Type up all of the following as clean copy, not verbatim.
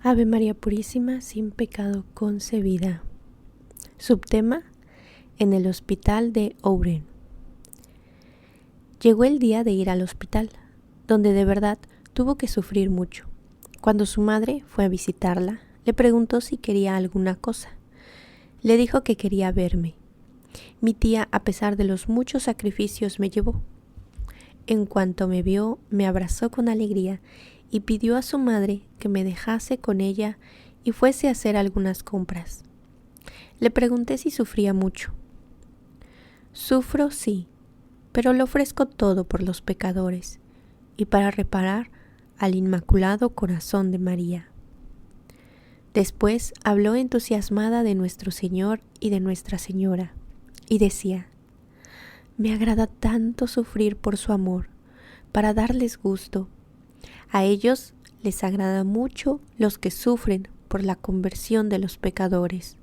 Ave María Purísima, sin pecado concebida. Subtema: en el hospital de Ouren. Llegó el día de ir al hospital, donde de verdad tuvo que sufrir mucho. Cuando su madre fue a visitarla, le preguntó si quería alguna cosa. Le dijo que quería verme. Mi tía, a pesar de los muchos sacrificios, me llevó. En cuanto me vio, me abrazó con alegría y pidió a su madre que me dejase con ella y fuese a hacer algunas compras. Le pregunté si sufría mucho. Sufro, sí, pero lo ofrezco todo por los pecadores y para reparar al Inmaculado Corazón de María. Después habló entusiasmada de nuestro Señor y de Nuestra Señora, y decía: me agrada tanto sufrir por su amor, para darles gusto. A ellos les agrada mucho los que sufren por la conversión de los pecadores.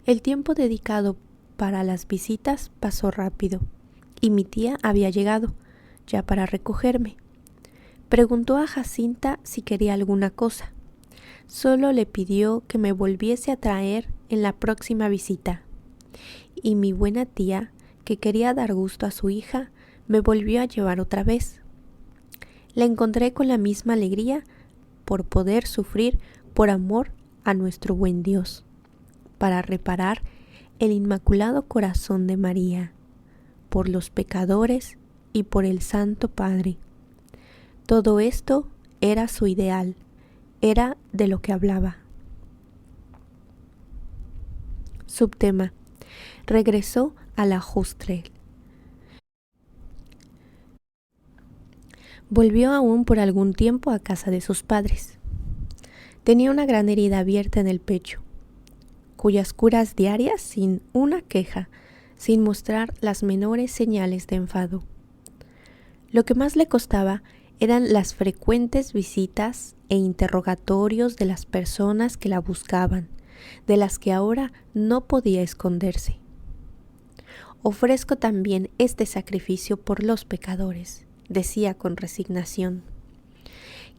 El tiempo dedicado para las visitas pasó rápido, y mi tía había llegado, ya para recogerme. Preguntó a Jacinta si quería alguna cosa. Solo le pidió que me volviese a traer en la próxima visita. Y mi buena tía, que quería dar gusto a su hija, me volvió a llevar otra vez. La encontré con la misma alegría por poder sufrir por amor a nuestro buen Dios, para reparar el Inmaculado Corazón de María, por los pecadores y por el Santo Padre. Todo esto era su ideal, era de lo que hablaba. Subtema: regresó a la Hostel. Volvió aún por algún tiempo a casa de sus padres. Tenía una gran herida abierta en el pecho, cuyas curas diarias sin una queja, sin mostrar las menores señales de enfado. Lo que más le costaba eran las frecuentes visitas e interrogatorios de las personas que la buscaban, de las que ahora no podía esconderse. Ofrezco también este sacrificio por los pecadores, decía con resignación.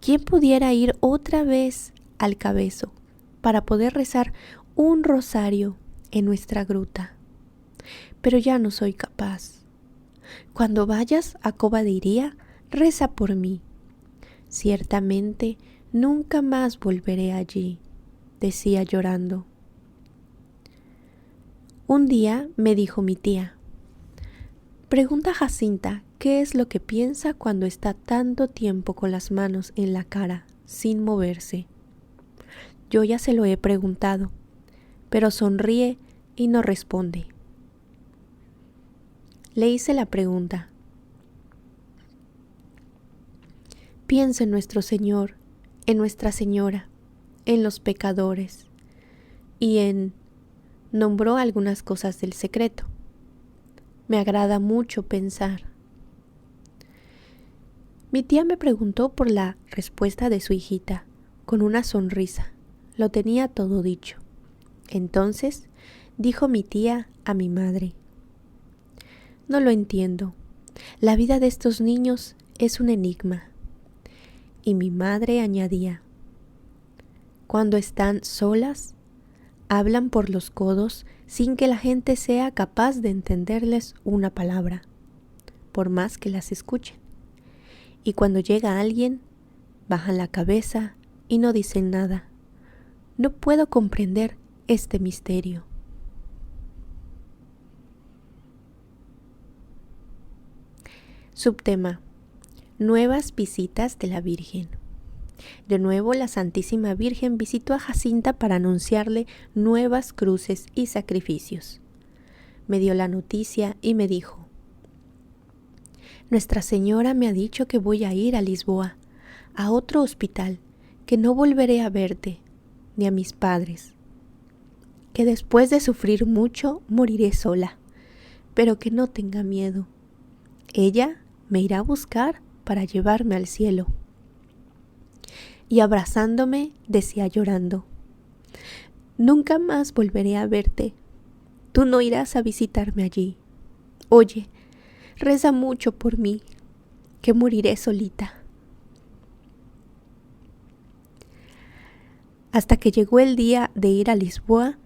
¿Quién pudiera ir otra vez al Cabezo para poder rezar un rosario en nuestra gruta? Pero ya no soy capaz. Cuando vayas a Cova de Iría, reza por mí. Ciertamente nunca más volveré allí, decía llorando. Un día me dijo mi tía: pregunta a Jacinta qué es lo que piensa cuando está tanto tiempo con las manos en la cara, sin moverse. Yo ya se lo he preguntado, pero sonríe y no responde. Le hice la pregunta. Piensa en nuestro Señor, en Nuestra Señora, en los pecadores y en... Nombró algunas cosas del secreto. Me agrada mucho pensar. Mi tía me preguntó por la respuesta de su hijita, con una sonrisa. Lo tenía todo dicho. Entonces dijo mi tía a mi madre: no lo entiendo. La vida de estos niños es un enigma. Y mi madre añadía: cuando están solas, hablan por los codos sin que la gente sea capaz de entenderles una palabra, por más que las escuchen. Y cuando llega alguien, bajan la cabeza y no dicen nada. No puedo comprender este misterio. Subtema: nuevas visitas de la Virgen. De nuevo, la Santísima Virgen visitó a Jacinta para anunciarle nuevas cruces y sacrificios. Me dio la noticia y me dijo: Nuestra Señora me ha dicho que voy a ir a Lisboa, a otro hospital, que no volveré a verte, ni a mis padres, que después de sufrir mucho moriré sola, pero que no tenga miedo. Ella me irá a buscar para llevarme al cielo. Y abrazándome decía llorando: nunca más volveré a verte. Tú no irás a visitarme allí. Oye, reza mucho por mí, que moriré solita. hasta que llegó el día de ir a Lisboa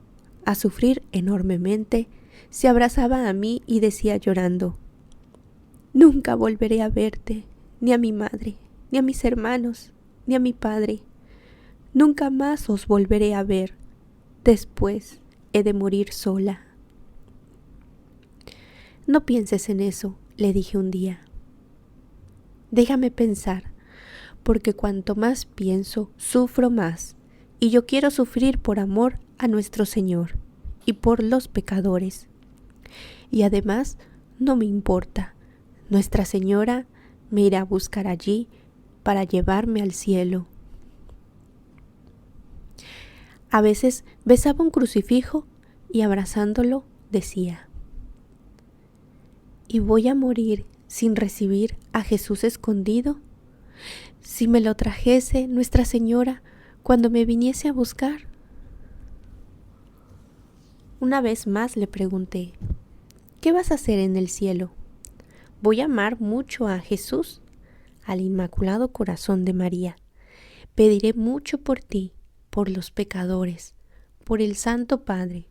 a sufrir enormemente. Se abrazaba a mí y decía llorando: «Nunca volveré a verte, ni a mi madre, ni a mis hermanos, ni a mi padre. Nunca más os volveré a ver. Después he de morir sola». «No pienses en eso», le dije un día. «Déjame pensar, porque cuanto más pienso, sufro más, y yo quiero sufrir por amor a nuestro Señor y por los pecadores. Y además, no me importa, Nuestra Señora me irá a buscar allí para llevarme al cielo». A veces besaba un crucifijo y abrazándolo decía: «¿Y voy a morir sin recibir a Jesús escondido? Si me lo trajese Nuestra Señora cuando me viniese a buscar». Una vez más le pregunté: «¿Qué vas a hacer en el cielo?». «Voy a amar mucho a Jesús, al Inmaculado Corazón de María. Pediré mucho por ti, por los pecadores, por el Santo Padre,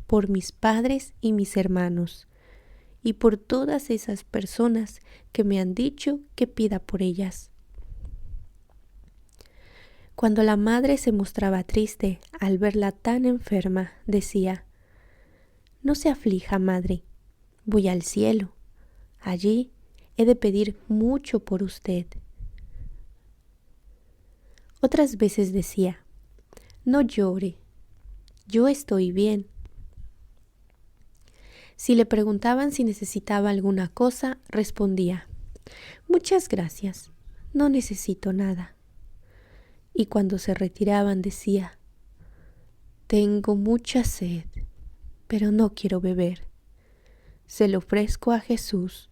por mis padres y mis hermanos, y por todas esas personas que me han dicho que pida por ellas». Cuando la madre se mostraba triste al verla tan enferma, decía: «No se aflija, madre, voy al cielo. Allí he de pedir mucho por usted». Otras veces decía: «No llore, yo estoy bien». Si le preguntaban si necesitaba alguna cosa, respondía: «Muchas gracias, no necesito nada». Y cuando se retiraban decía: «Tengo mucha sed, pero no quiero beber. Se lo ofrezco a Jesús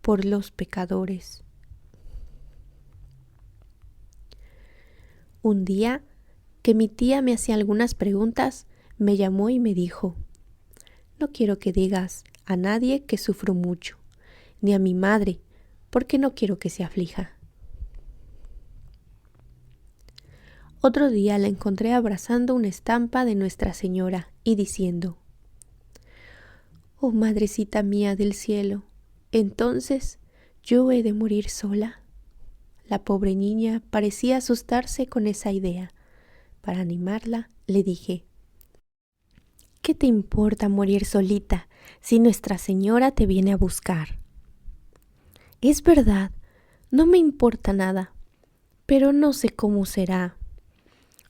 por los pecadores». Un día, que mi tía me hacía algunas preguntas, me llamó y me dijo: «No quiero que digas a nadie que sufro mucho, ni a mi madre, porque no quiero que se aflija». Otro día la encontré abrazando una estampa de Nuestra Señora y diciendo: «Oh madrecita mía del cielo, ¿entonces yo he de morir sola?». La pobre niña parecía asustarse con esa idea. Para animarla, le dije: «¿Qué te importa morir solita si Nuestra Señora te viene a buscar?». «Es verdad, no me importa nada, pero no sé cómo será.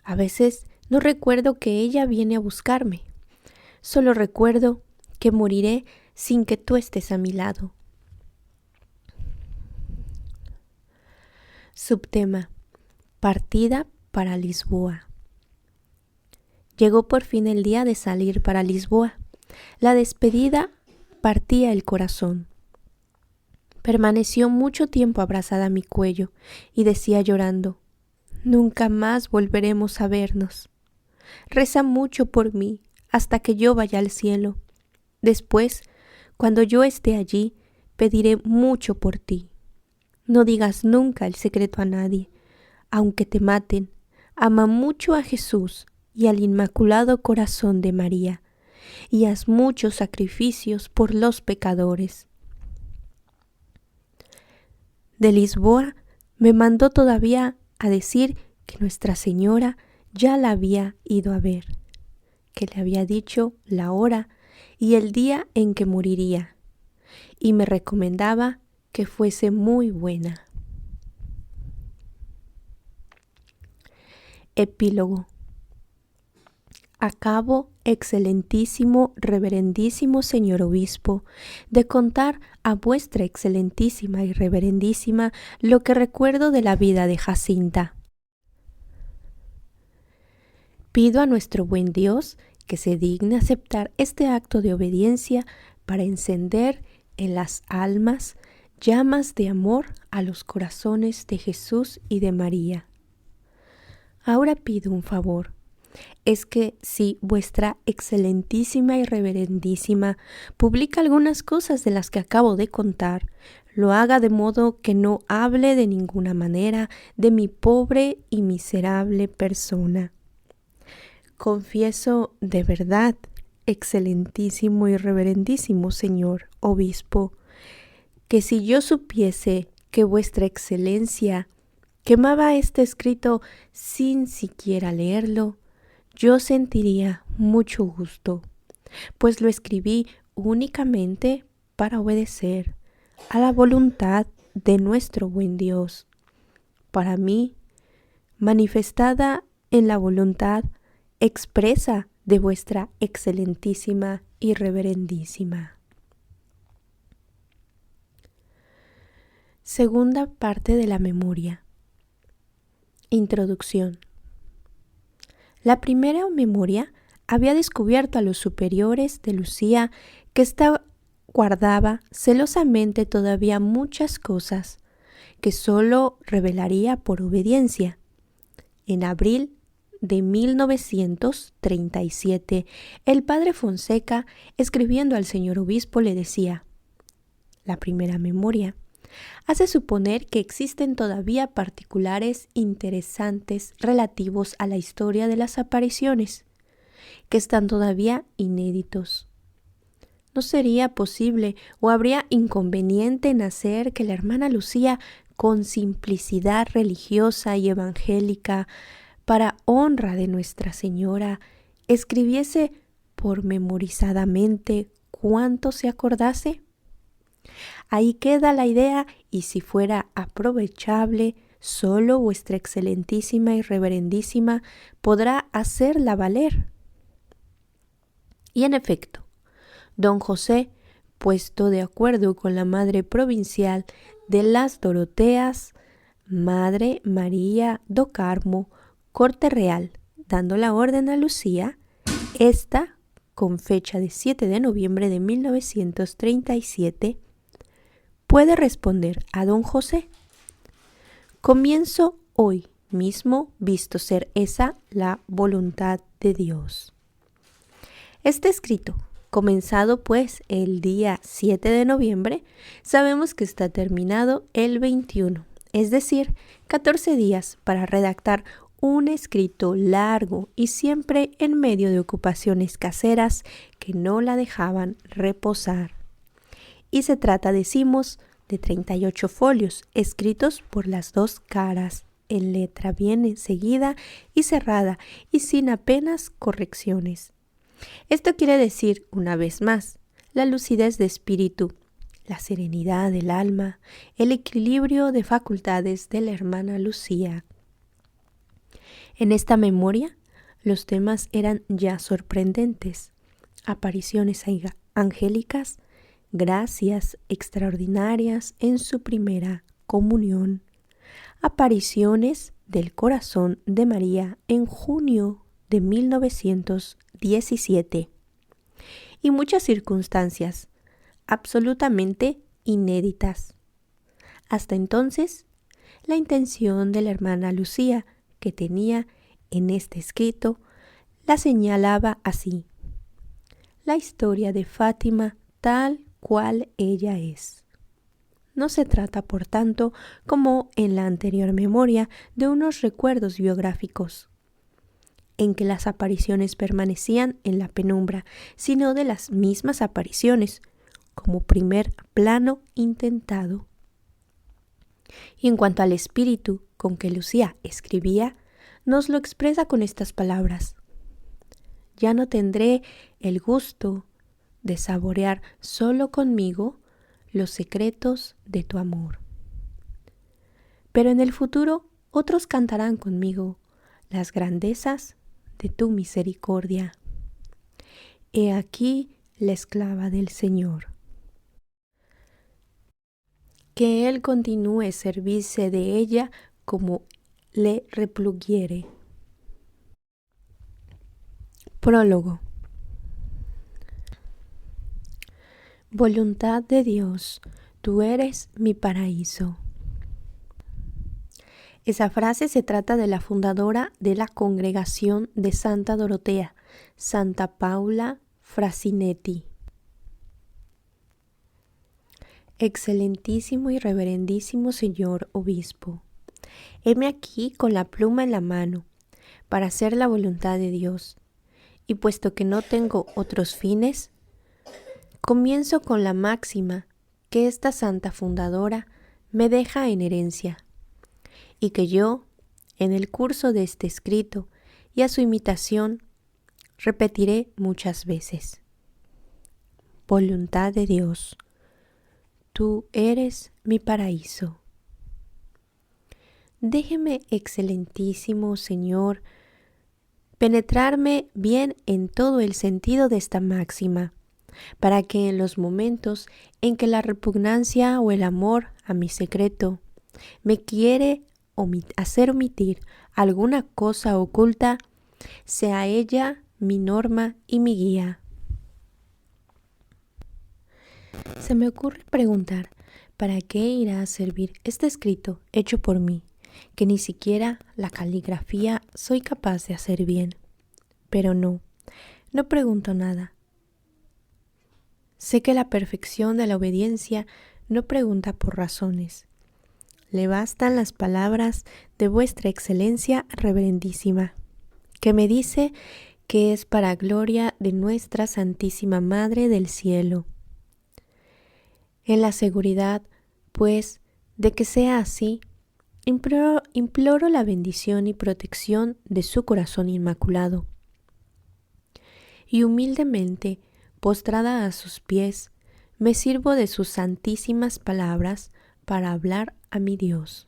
A veces no recuerdo que ella viene a buscarme. Solo recuerdo que moriré sin que tú estés a mi lado». Subtema: partida para Lisboa. Llegó por fin el día de salir para Lisboa. La despedida partía el corazón. Permaneció mucho tiempo abrazada a mi cuello y decía llorando: «Nunca más volveremos a vernos. Reza mucho por mí hasta que yo vaya al cielo. Después, cuando yo esté allí, pediré mucho por ti. No digas nunca el secreto a nadie. Aunque te maten, ama mucho a Jesús y al Inmaculado Corazón de María, y haz muchos sacrificios por los pecadores». De Lisboa me mandó todavía a decir que Nuestra Señora ya la había ido a ver, que le había dicho la hora y el día en que moriría, y me recomendaba que fuese muy buena. Epílogo. Acabo, excelentísimo, reverendísimo señor obispo, de contar a vuestra excelentísima y reverendísima lo que recuerdo de la vida de Jacinta. Pido a nuestro buen Dios que se digne aceptar este acto de obediencia para encender en las almas llamas de amor a los corazones de Jesús y de María. Ahora pido un favor. Es que si vuestra excelentísima y reverendísima publica algunas cosas de las que acabo de contar, lo haga de modo que no hable de ninguna manera de mi pobre y miserable persona. Confieso de verdad, excelentísimo y reverendísimo señor obispo, que si yo supiese que vuestra excelencia quemaba este escrito sin siquiera leerlo, yo sentiría mucho gusto, pues lo escribí únicamente para obedecer a la voluntad de nuestro buen Dios, para mí, manifestada en la voluntad expresa de vuestra excelentísima y reverendísima. Segunda parte de la memoria. Introducción. La primera memoria había descubierto a los superiores de Lucía que ésta guardaba celosamente todavía muchas cosas que sólo revelaría por obediencia. En abril de 1937, el padre Fonseca, escribiendo al señor obispo, le decía: la primera memoria hace suponer que existen todavía particulares interesantes relativos a la historia de las apariciones, que están todavía inéditos. ¿No sería posible o habría inconveniente en hacer que la hermana Lucía, con simplicidad religiosa y evangélica, para honra de Nuestra Señora, escribiese pormenorizadamente cuanto se acordase? Ahí queda la idea, y si fuera aprovechable, solo vuestra excelentísima y reverendísima podrá hacerla valer. Y en efecto, don José, puesto de acuerdo con la madre provincial de las Doroteas, Madre María do Carmo, Corte Real, dando la orden a Lucía, esta, con fecha de 7 de noviembre de 1937, puede responder a don José: comienzo hoy mismo, visto ser esa la voluntad de Dios. Este escrito, comenzado pues el día 7 de noviembre, sabemos que está terminado el 21, es decir, 14 días para redactar un escrito largo y siempre en medio de ocupaciones caseras que no la dejaban reposar. Y se trata, decimos, de 38 folios escritos por las dos caras, en letra bien seguida y cerrada y sin apenas correcciones. Esto quiere decir, una vez más, la lucidez de espíritu, la serenidad del alma, el equilibrio de facultades de la hermana Lucía. En esta memoria, los temas eran ya sorprendentes: apariciones angélicas, gracias extraordinarias en su primera comunión, apariciones del corazón de María en junio de 1917 y muchas circunstancias absolutamente inéditas. Hasta entonces, la intención de la hermana Lucía que tenía en este escrito la señalaba así: la historia de Fátima tal cual ella es. No se trata, por tanto, como en la anterior memoria, de unos recuerdos biográficos, en que las apariciones permanecían en la penumbra, sino de las mismas apariciones, como primer plano intentado. Y en cuanto al espíritu con que Lucía escribía, nos lo expresa con estas palabras: ya no tendré el gusto de saborear solo conmigo los secretos de tu amor, pero en el futuro otros cantarán conmigo las grandezas de tu misericordia. He aquí la esclava del Señor. Que Él continúe servirse de ella como le repluguiere. Prólogo. Voluntad de Dios, tú eres mi paraíso. Esa frase se trata de la fundadora de la Congregación de Santa Dorotea, Santa Paula Frasinetti. Excelentísimo y reverendísimo señor obispo, heme aquí con la pluma en la mano para hacer la voluntad de Dios, Y puesto que no tengo otros fines, comienzo con la máxima que esta santa fundadora me deja en herencia, y que yo, en el curso de este escrito y a su imitación, repetiré muchas veces. Voluntad de Dios, tú eres mi paraíso. Déjeme, excelentísimo Señor, penetrarme bien en todo el sentido de esta máxima, para que en los momentos en que la repugnancia o el amor a mi secreto me quiere hacer omitir alguna cosa oculta, sea ella mi norma y mi guía. Se me ocurre preguntar, ¿para qué irá a servir este escrito hecho por mí, que ni siquiera la caligrafía soy capaz de hacer bien? Pero no pregunto nada. Sé que la perfección de la obediencia no pregunta por razones. Le bastan las palabras de vuestra excelencia reverendísima, que me dice que es para gloria de nuestra Santísima Madre del Cielo. En la seguridad, pues, de que sea así, imploro la bendición y protección de su corazón inmaculado. Y humildemente, postrada a sus pies, me sirvo de sus santísimas palabras para hablar a mi Dios.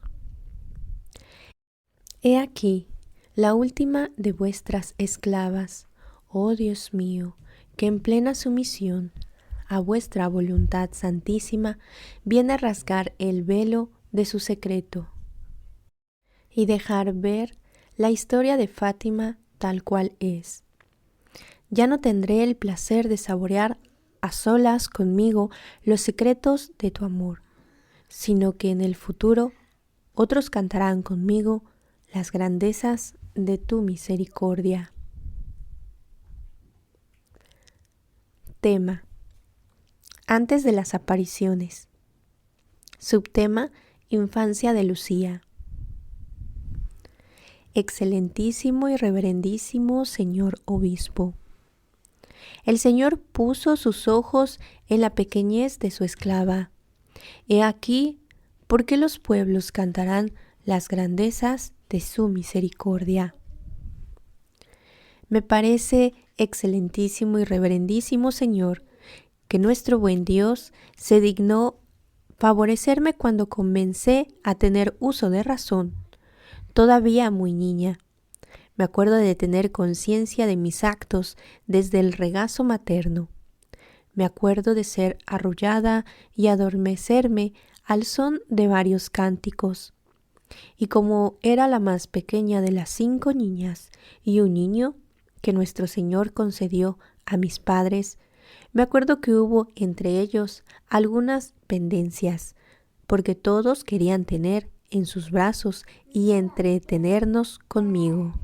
He aquí la última de vuestras esclavas, oh Dios mío, que en plena sumisión a vuestra voluntad santísima viene a rasgar el velo de su secreto y dejar ver la historia de Fátima tal cual es. Ya no tendré el placer de saborear a solas conmigo los secretos de tu amor, sino que en el futuro otros cantarán conmigo las grandezas de tu misericordia. Tema: antes de las apariciones. Subtema: infancia de Lucía. Excelentísimo y reverendísimo señor obispo, el Señor puso sus ojos en la pequeñez de su esclava. He aquí por qué los pueblos cantarán las grandezas de su misericordia. Me parece, excelentísimo y reverendísimo Señor, que nuestro buen Dios se dignó favorecerme cuando comencé a tener uso de razón, todavía muy niña. Me acuerdo de tener conciencia de mis actos desde el regazo materno. Me acuerdo de ser arrullada y adormecerme al son de varios cánticos. Y como era la más pequeña de las 5 niñas y un niño que nuestro Señor concedió a mis padres, me acuerdo que hubo entre ellos algunas pendencias, porque todos querían tener en sus brazos y entretenernos conmigo.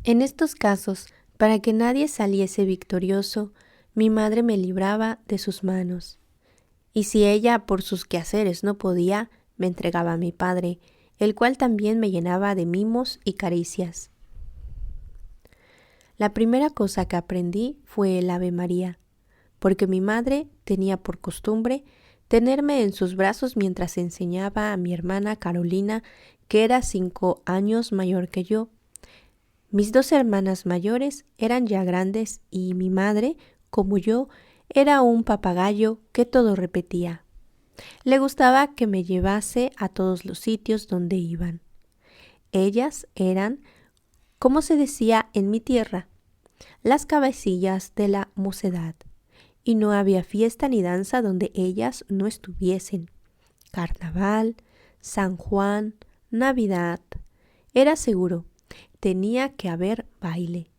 En estos casos, para que nadie saliese victorioso, mi madre me libraba de sus manos. Y si ella por sus quehaceres no podía, me entregaba a mi padre, el cual también me llenaba de mimos y caricias. La primera cosa que aprendí fue el Ave María, porque mi madre tenía por costumbre tenerme en sus brazos mientras enseñaba a mi hermana Carolina, que era 5 años mayor que yo. Mis 2 hermanas mayores eran ya grandes y mi madre, como yo, era un papagayo que todo repetía. Le gustaba que me llevase a todos los sitios donde iban. Ellas eran, como se decía en mi tierra, las cabecillas de la mocedad, y no había fiesta ni danza donde ellas no estuviesen. Carnaval, San Juan, Navidad, era seguro, tenía que haber baile.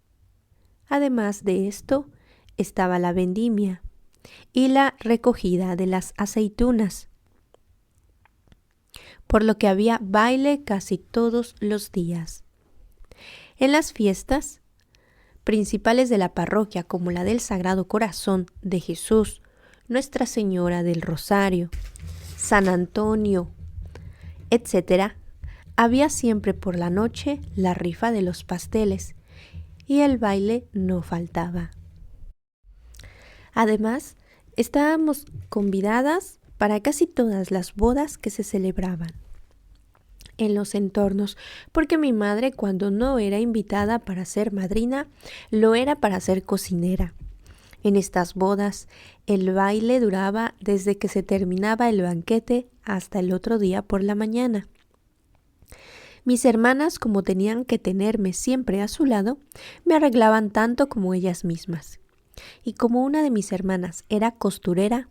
Además de esto, estaba la vendimia y la recogida de las aceitunas, por lo que había baile casi todos los días. En las fiestas principales de la parroquia, como la del Sagrado Corazón de Jesús, Nuestra Señora del Rosario, San Antonio, etc., había siempre por la noche la rifa de los pasteles, y el baile no faltaba. Además, estábamos convidadas para casi todas las bodas que se celebraban en los entornos, porque mi madre, cuando no era invitada para ser madrina, lo era para ser cocinera. En estas bodas, el baile duraba desde que se terminaba el banquete hasta el otro día por la mañana. Mis hermanas, como tenían que tenerme siempre a su lado, me arreglaban tanto como ellas mismas. Y como una de mis hermanas era costurera,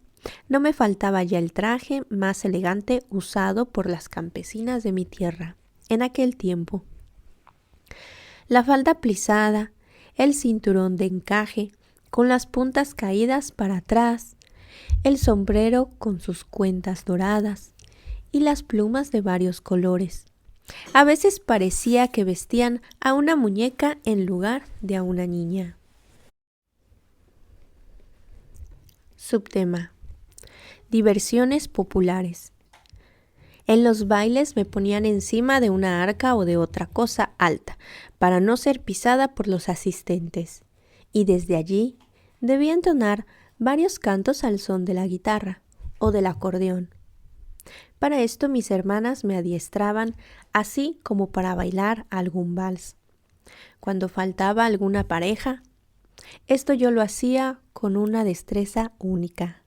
no me faltaba ya el traje más elegante usado por las campesinas de mi tierra en aquel tiempo. La falda plisada, el cinturón de encaje con las puntas caídas para atrás, el sombrero con sus cuentas doradas y las plumas de varios colores. A veces parecía que vestían a una muñeca en lugar de a una niña. Subtema: diversiones populares. En los bailes me ponían encima de una arca o de otra cosa alta para no ser pisada por los asistentes, y desde allí debía entonar varios cantos al son de la guitarra o del acordeón. Para esto mis hermanas me adiestraban, así como para bailar algún vals. Cuando faltaba alguna pareja, esto yo lo hacía con una destreza única,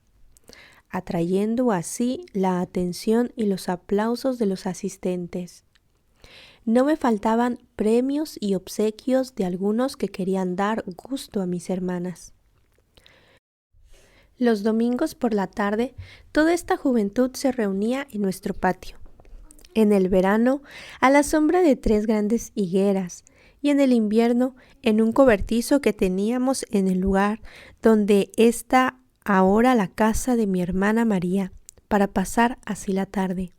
atrayendo así la atención y los aplausos de los asistentes. No me faltaban premios y obsequios de algunos que querían dar gusto a mis hermanas. Los domingos por la tarde, toda esta juventud se reunía en nuestro patio. En el verano, a la sombra de 3 grandes higueras, y en el invierno, en un cobertizo que teníamos en el lugar donde está ahora la casa de mi hermana María, para pasar así la tarde,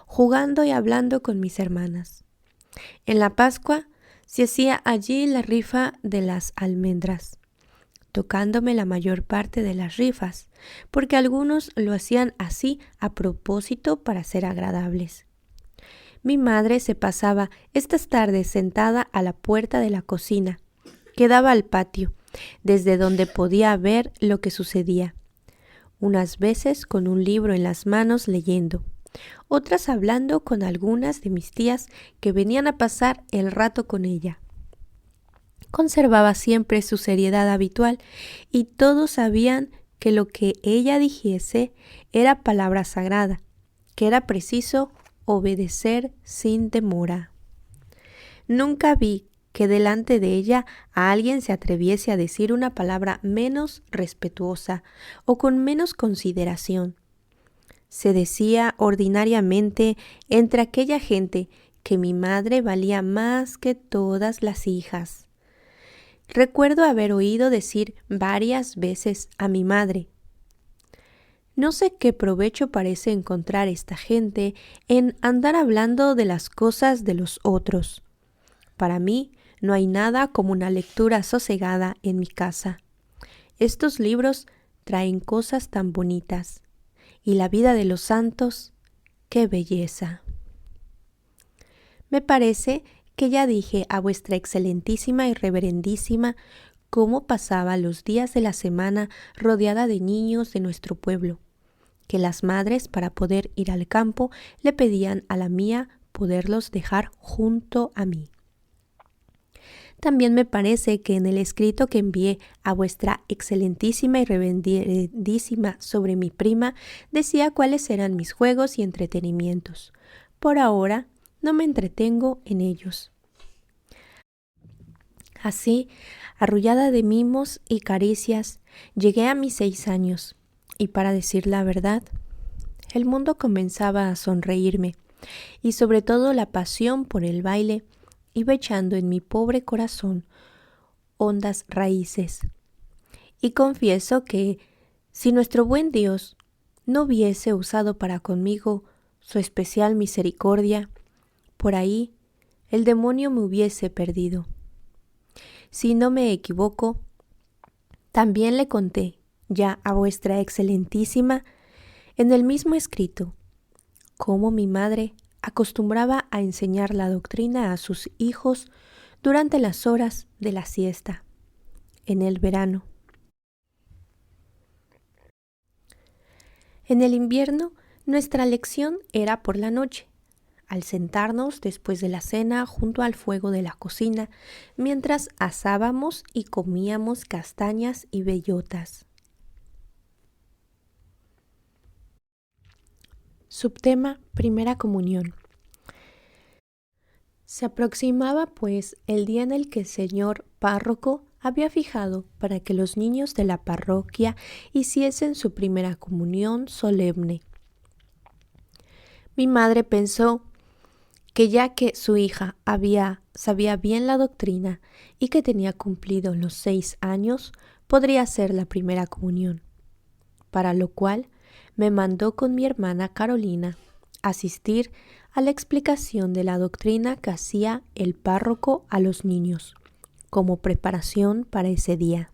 jugando y hablando con mis hermanas. En la Pascua se hacía allí la rifa de las almendras, tocándome la mayor parte de las rifas, porque algunos lo hacían así a propósito para ser agradables. Mi madre se pasaba estas tardes sentada a la puerta de la cocina, que daba al patio, desde donde podía ver lo que sucedía, unas veces con un libro en las manos leyendo, otras hablando con algunas de mis tías que venían a pasar el rato con ella. Conservaba siempre su seriedad habitual y todos sabían que lo que ella dijese era palabra sagrada, que era preciso obedecer sin demora. Nunca vi que delante de ella a alguien se atreviese a decir una palabra menos respetuosa o con menos consideración. Se decía ordinariamente entre aquella gente que mi madre valía más que todas las hijas. Recuerdo haber oído decir varias veces a mi madre: no sé qué provecho parece encontrar esta gente en andar hablando de las cosas de los otros. Para mí no hay nada como una lectura sosegada en mi casa. Estos libros traen cosas tan bonitas. Y la vida de los santos, ¡qué belleza! Me parece que ya dije a vuestra excelentísima y reverendísima cómo pasaba los días de la semana rodeada de niños de nuestro pueblo, que las madres, para poder ir al campo, le pedían a la mía poderlos dejar junto a mí. También me parece que en el escrito que envié a vuestra excelentísima y reverendísima sobre mi prima, decía cuáles eran mis juegos y entretenimientos. Por ahora no me entretengo en ellos. Así, arrullada de mimos y caricias, llegué a mis 6 años, y para decir la verdad, el mundo comenzaba a sonreírme, y sobre todo la pasión por el baile iba echando en mi pobre corazón hondas raíces. Y confieso que, si nuestro buen Dios no hubiese usado para conmigo su especial misericordia, por ahí el demonio me hubiese perdido. Si no me equivoco, también le conté ya a vuestra excelentísima en el mismo escrito cómo mi madre acostumbraba a enseñar la doctrina a sus hijos durante las horas de la siesta, en el verano. En el invierno, nuestra lección era por la noche, al sentarnos después de la cena junto al fuego de la cocina, mientras asábamos y comíamos castañas y bellotas. Subtema: Primera Comunión. Se aproximaba, pues, el día en el que el señor párroco había fijado para que los niños de la parroquia hiciesen su primera comunión solemne. Mi madre pensó que ya que su hija sabía bien la doctrina y que tenía cumplido los 6 años, podría hacer la primera comunión, para lo cual me mandó con mi hermana Carolina asistir a la explicación de la doctrina que hacía el párroco a los niños, como preparación para ese día.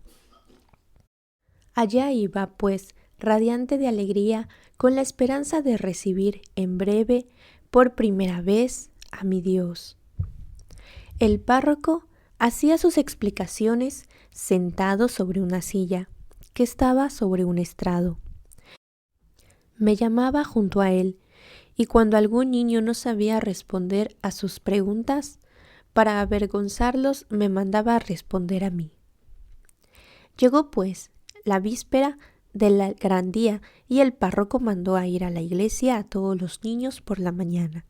Allá iba, pues, radiante de alegría, con la esperanza de recibir en breve, por primera vez, a mi Dios. El párroco hacía sus explicaciones sentado sobre una silla, que estaba sobre un estrado. Me llamaba junto a él, y cuando algún niño no sabía responder a sus preguntas, para avergonzarlos me mandaba a responder a mí. Llegó, pues, la víspera del gran día, y el párroco mandó a ir a la iglesia a todos los niños por la mañana,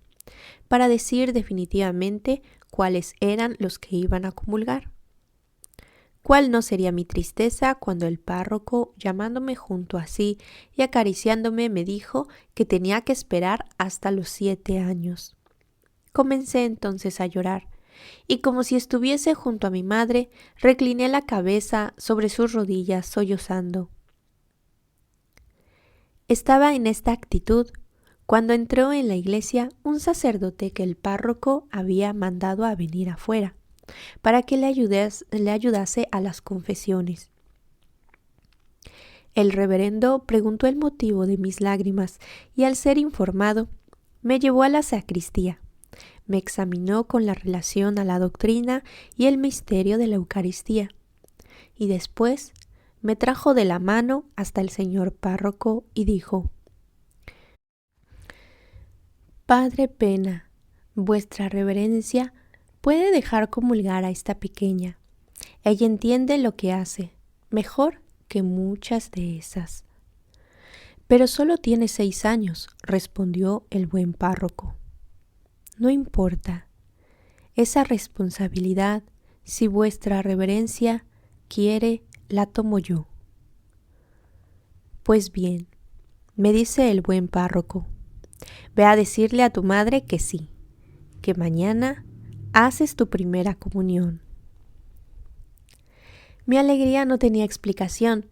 para decir definitivamente cuáles eran los que iban a comulgar. ¿Cuál no sería mi tristeza cuando el párroco, llamándome junto a sí y acariciándome, me dijo que tenía que esperar hasta los 7 años? Comencé entonces a llorar, y como si estuviese junto a mi madre, recliné la cabeza sobre sus rodillas sollozando. Estaba en esta actitud cuando entró en la iglesia un sacerdote que el párroco había mandado a venir afuera, para que le ayudase a las confesiones. El reverendo preguntó el motivo de mis lágrimas y, al ser informado, me llevó a la sacristía. Me examinó con la relación a la doctrina y el misterio de la Eucaristía, y después me trajo de la mano hasta el señor párroco y dijo: Padre Pena, vuestra reverencia puede dejar comulgar a esta pequeña. Ella entiende lo que hace, mejor que muchas de esas. Pero solo tiene 6 años, respondió el buen párroco. No importa. Esa responsabilidad, si vuestra reverencia quiere, la tomo yo. Pues bien, me dice el buen párroco, ve a decirle a tu madre que sí, que mañana haces tu primera comunión. Mi alegría no tenía explicación.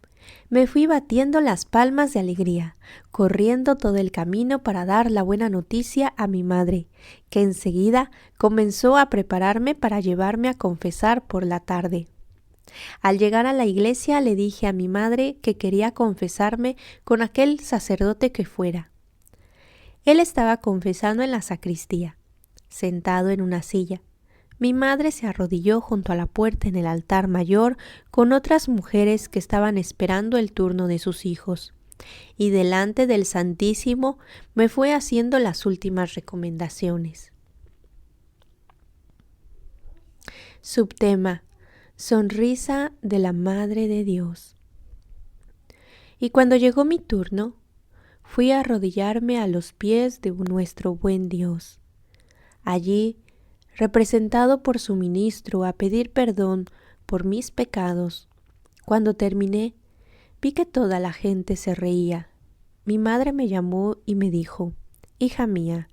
Me fui batiendo las palmas de alegría, corriendo todo el camino para dar la buena noticia a mi madre, que enseguida comenzó a prepararme para llevarme a confesar por la tarde. Al llegar a la iglesia le dije a mi madre que quería confesarme con aquel sacerdote que fuera. Él estaba confesando en la sacristía, sentado en una silla. Mi madre se arrodilló junto a la puerta en el altar mayor con otras mujeres que estaban esperando el turno de sus hijos, y delante del Santísimo me fue haciendo las últimas recomendaciones. Subtema: Sonrisa de la Madre de Dios. Y cuando llegó mi turno, fui a arrodillarme a los pies de nuestro buen Dios. Allí, representado por su ministro, a pedir perdón por mis pecados. Cuando terminé, vi que toda la gente se reía. Mi madre me llamó y me dijo: Hija mía,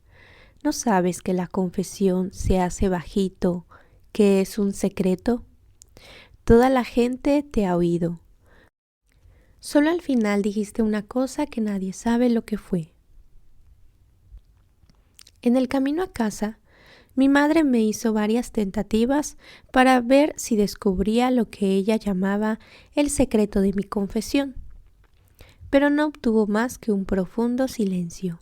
¿no sabes que la confesión se hace bajito, que es un secreto? Toda la gente te ha oído. Solo al final dijiste una cosa que nadie sabe lo que fue. En el camino a casa, mi madre me hizo varias tentativas para ver si descubría lo que ella llamaba el secreto de mi confesión, pero no obtuvo más que un profundo silencio.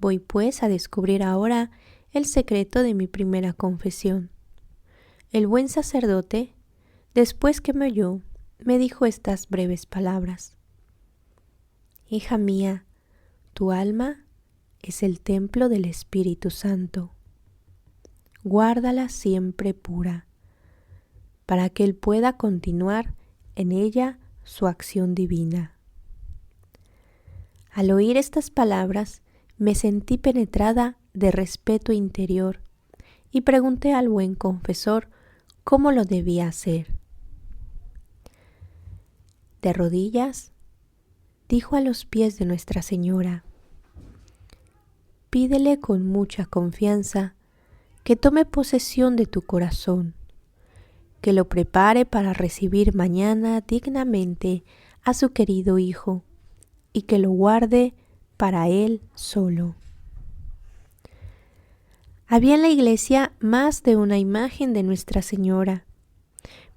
Voy pues a descubrir ahora el secreto de mi primera confesión. El buen sacerdote, después que me oyó, me dijo estas breves palabras: Hija mía, tu alma es el templo del Espíritu Santo. Guárdala siempre pura, para que Él pueda continuar en ella su acción divina. Al oír estas palabras, me sentí penetrada de respeto interior y pregunté al buen confesor cómo lo debía hacer. De rodillas, dijo a los pies de Nuestra Señora: Pídele con mucha confianza que tome posesión de tu corazón, que lo prepare para recibir mañana dignamente a su querido Hijo y que lo guarde para Él solo. Había en la iglesia más de una imagen de Nuestra Señora,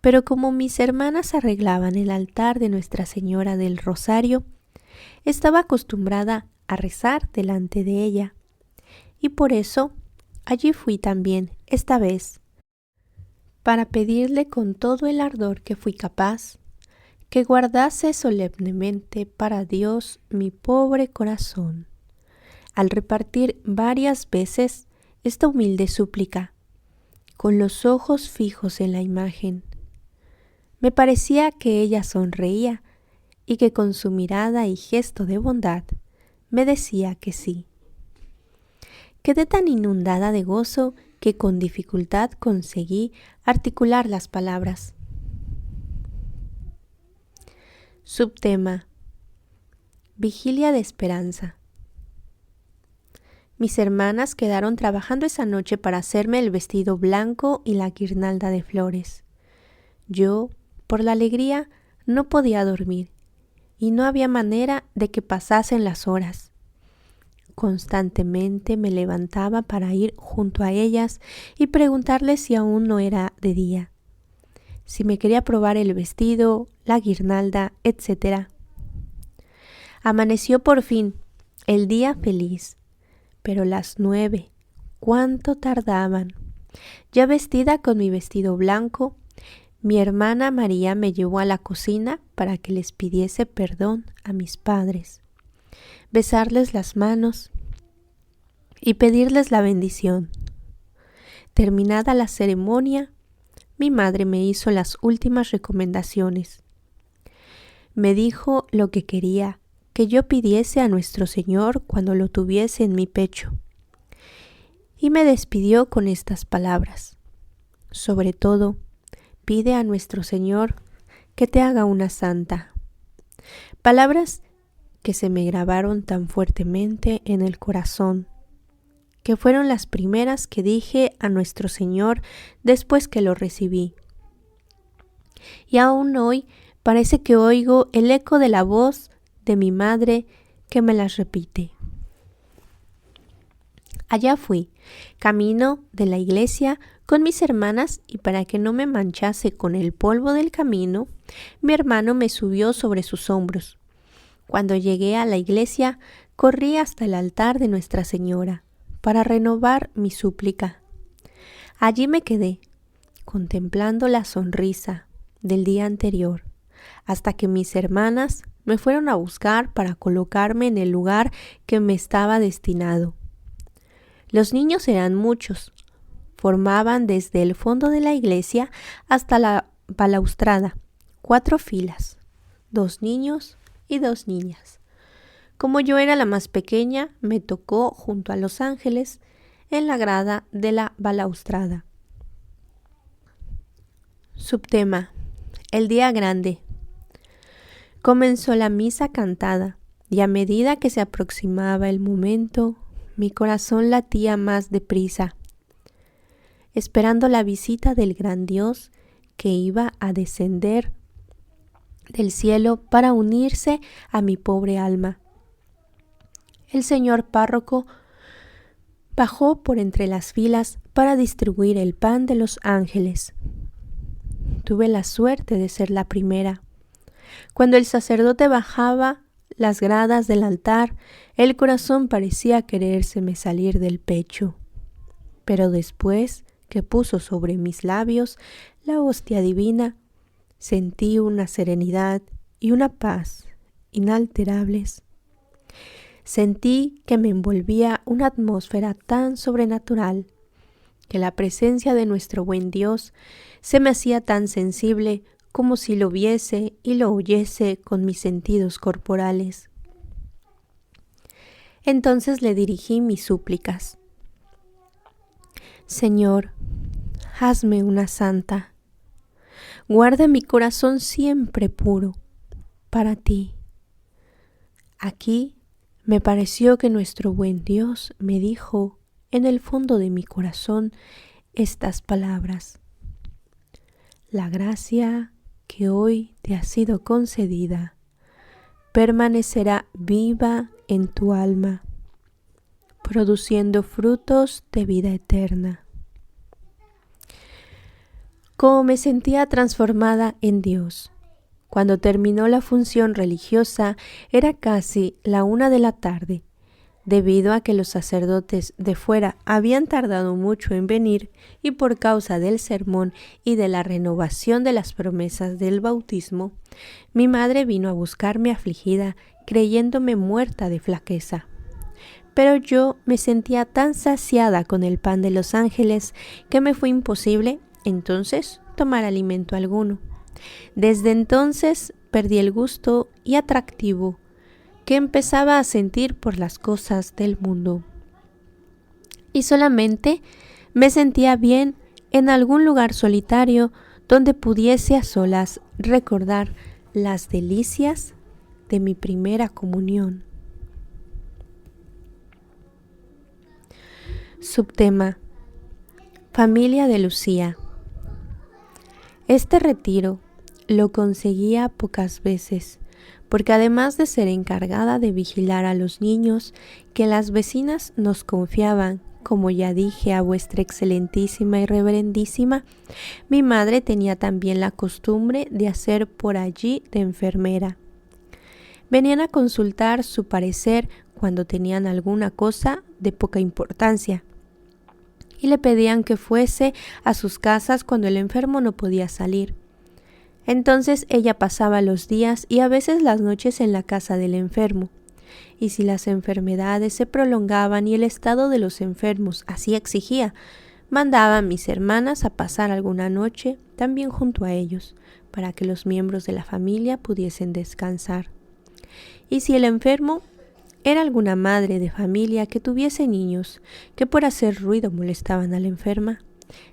pero como mis hermanas arreglaban el altar de Nuestra Señora del Rosario, estaba acostumbrada a rezar delante de ella, y por eso allí fui también esta vez, para pedirle con todo el ardor que fui capaz, que guardase solemnemente para Dios mi pobre corazón, al repartir varias veces esta humilde súplica, con los ojos fijos en la imagen. Me parecía que ella sonreía y que con su mirada y gesto de bondad me decía que sí. Quedé tan inundada de gozo que con dificultad conseguí articular las palabras. Subtema: Vigilia de esperanza. Mis hermanas quedaron trabajando esa noche para hacerme el vestido blanco y la guirnalda de flores. Yo, por la alegría, no podía dormir y no había manera de que pasasen las horas. Constantemente me levantaba para ir junto a ellas y preguntarles si aún no era de día, si me quería probar el vestido, la guirnalda, etc. Amaneció por fin, el día feliz, pero las 9, ¿cuánto tardaban? Ya vestida con mi vestido blanco, mi hermana María me llevó a la cocina para que les pidiese perdón a mis padres, besarles las manos y pedirles la bendición. Terminada la ceremonia, mi madre me hizo las últimas recomendaciones. Me dijo lo que quería que yo pidiese a nuestro Señor cuando lo tuviese en mi pecho, y me despidió con estas palabras: sobre todo, pide a nuestro Señor que te haga una santa. Palabras que se me grabaron tan fuertemente en el corazón, que fueron las primeras que dije a nuestro Señor después que lo recibí. Y aún hoy parece que oigo el eco de la voz de mi madre que me las repite. Allá fui, camino de la iglesia con mis hermanas, y para que no me manchase con el polvo del camino, mi hermano me subió sobre sus hombros. Cuando llegué a la iglesia, corrí hasta el altar de Nuestra Señora para renovar mi súplica. Allí me quedé, contemplando la sonrisa del día anterior, hasta que mis hermanas me fueron a buscar para colocarme en el lugar que me estaba destinado. Los niños eran muchos, formaban desde el fondo de la iglesia hasta la balaustrada 4 filas, 2 niños y 2 niñas. Como yo era la más pequeña, me tocó junto a los ángeles en la grada de la balaustrada. Subtema: el día grande. Comenzó la misa cantada, y a medida que se aproximaba el momento, mi corazón latía más deprisa, esperando la visita del gran Dios que iba a descender del cielo para unirse a mi pobre alma. El señor párroco bajó por entre las filas para distribuir el pan de los ángeles. Tuve la suerte de ser la primera. Cuando el sacerdote bajaba las gradas del altar, el corazón parecía querérseme salir del pecho. Pero después que puso sobre mis labios la hostia divina, sentí una serenidad y una paz inalterables. Sentí que me envolvía una atmósfera tan sobrenatural, que la presencia de nuestro buen Dios se me hacía tan sensible como si lo viese y lo oyese con mis sentidos corporales. Entonces le dirigí mis súplicas. Señor, hazme una santa. Guarda mi corazón siempre puro para ti. Aquí me pareció que nuestro buen Dios me dijo en el fondo de mi corazón estas palabras: la gracia que hoy te ha sido concedida permanecerá viva en tu alma, produciendo frutos de vida eterna. Como me sentía transformada en Dios. Cuando terminó la función religiosa, era casi la 1 de la tarde. Debido a que los sacerdotes de fuera habían tardado mucho en venir y por causa del sermón y de la renovación de las promesas del bautismo, mi madre vino a buscarme afligida, creyéndome muerta de flaqueza. Pero yo me sentía tan saciada con el pan de los ángeles que me fue imposible entonces tomar alimento alguno. Desde entonces perdí el gusto y atractivo que empezaba a sentir por las cosas del mundo. Y solamente me sentía bien en algún lugar solitario donde pudiese a solas recordar las delicias de mi primera comunión. Subtema: Familia de Lucía. Este retiro lo conseguía pocas veces, porque además de ser encargada de vigilar a los niños que las vecinas nos confiaban, como ya dije a vuestra excelentísima y reverendísima, mi madre tenía también la costumbre de hacer por allí de enfermera. Venían a consultar su parecer cuando tenían alguna cosa de poca importancia, y le pedían que fuese a sus casas cuando el enfermo no podía salir. Entonces ella pasaba los días y a veces las noches en la casa del enfermo, y si las enfermedades se prolongaban y el estado de los enfermos así exigía, mandaba a mis hermanas a pasar alguna noche también junto a ellos, para que los miembros de la familia pudiesen descansar. Y si el enfermo era alguna madre de familia que tuviese niños que por hacer ruido molestaban a la enferma,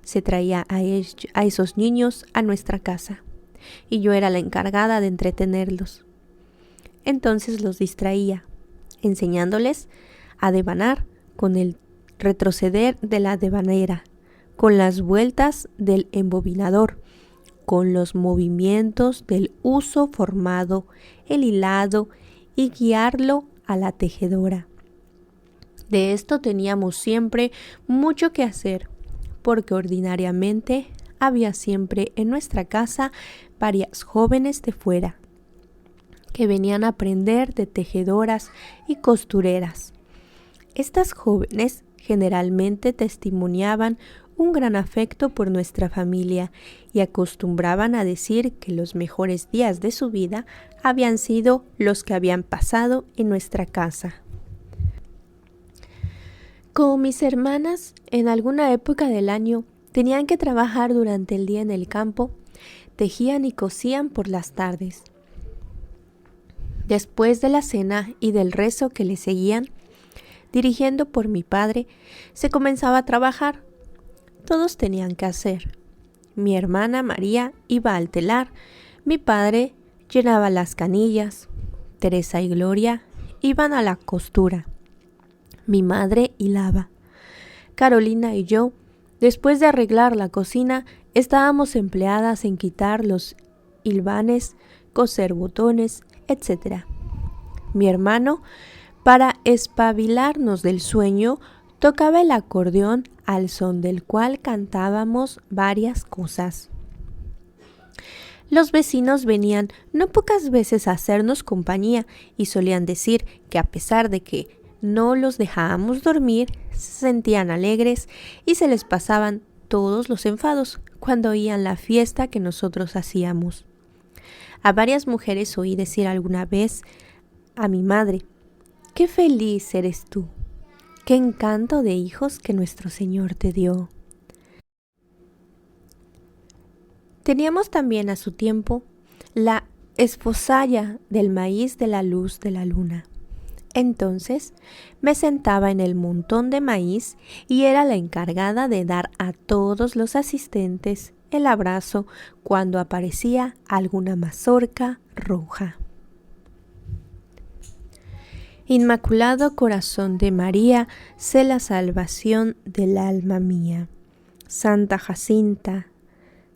se traía a esos niños a nuestra casa, y yo era la encargada de entretenerlos. Entonces los distraía, enseñándoles a devanar con el retroceder de la devanera, con las vueltas del embobinador, con los movimientos del uso formado, el hilado y guiarlo a la tejedora. De esto teníamos siempre mucho que hacer, porque ordinariamente había siempre en nuestra casa varias jóvenes de fuera que venían a aprender de tejedoras y costureras. Estas jóvenes generalmente testimoniaban un gran afecto por nuestra familia y acostumbraban a decir que los mejores días de su vida habían sido los que habían pasado en nuestra casa. Como mis hermanas en alguna época del año tenían que trabajar durante el día en el campo, tejían y cosían por las tardes. Después de la cena y del rezo que le seguían, dirigiendo por mi padre, se comenzaba a trabajar. Todos tenían que hacer. Mi hermana María iba al telar, mi padre llenaba las canillas, Teresa y Gloria iban a la costura, mi madre hilaba. Carolina y yo, después de arreglar la cocina, estábamos empleadas en quitar los hilvanes, coser botones, etc. Mi hermano, para espabilarnos del sueño, tocaba el acordeón al son del cual cantábamos varias cosas. Los vecinos venían no pocas veces a hacernos compañía y solían decir que a pesar de que no los dejábamos dormir, se sentían alegres y se les pasaban todos los enfados cuando oían la fiesta que nosotros hacíamos. A varias mujeres oí decir alguna vez a mi madre: «Qué feliz eres tú, qué encanto de hijos que nuestro Señor te dio». Teníamos también a su tiempo la esposalla del maíz de la luz de la luna. Entonces me sentaba en el montón de maíz y era la encargada de dar a todos los asistentes el abrazo cuando aparecía alguna mazorca roja. Inmaculado Corazón de María, sé la salvación del alma mía. Santa Jacinta,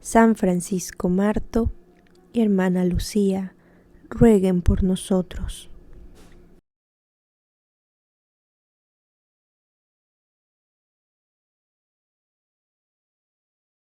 San Francisco Marto y Hermana Lucía, rueguen por nosotros.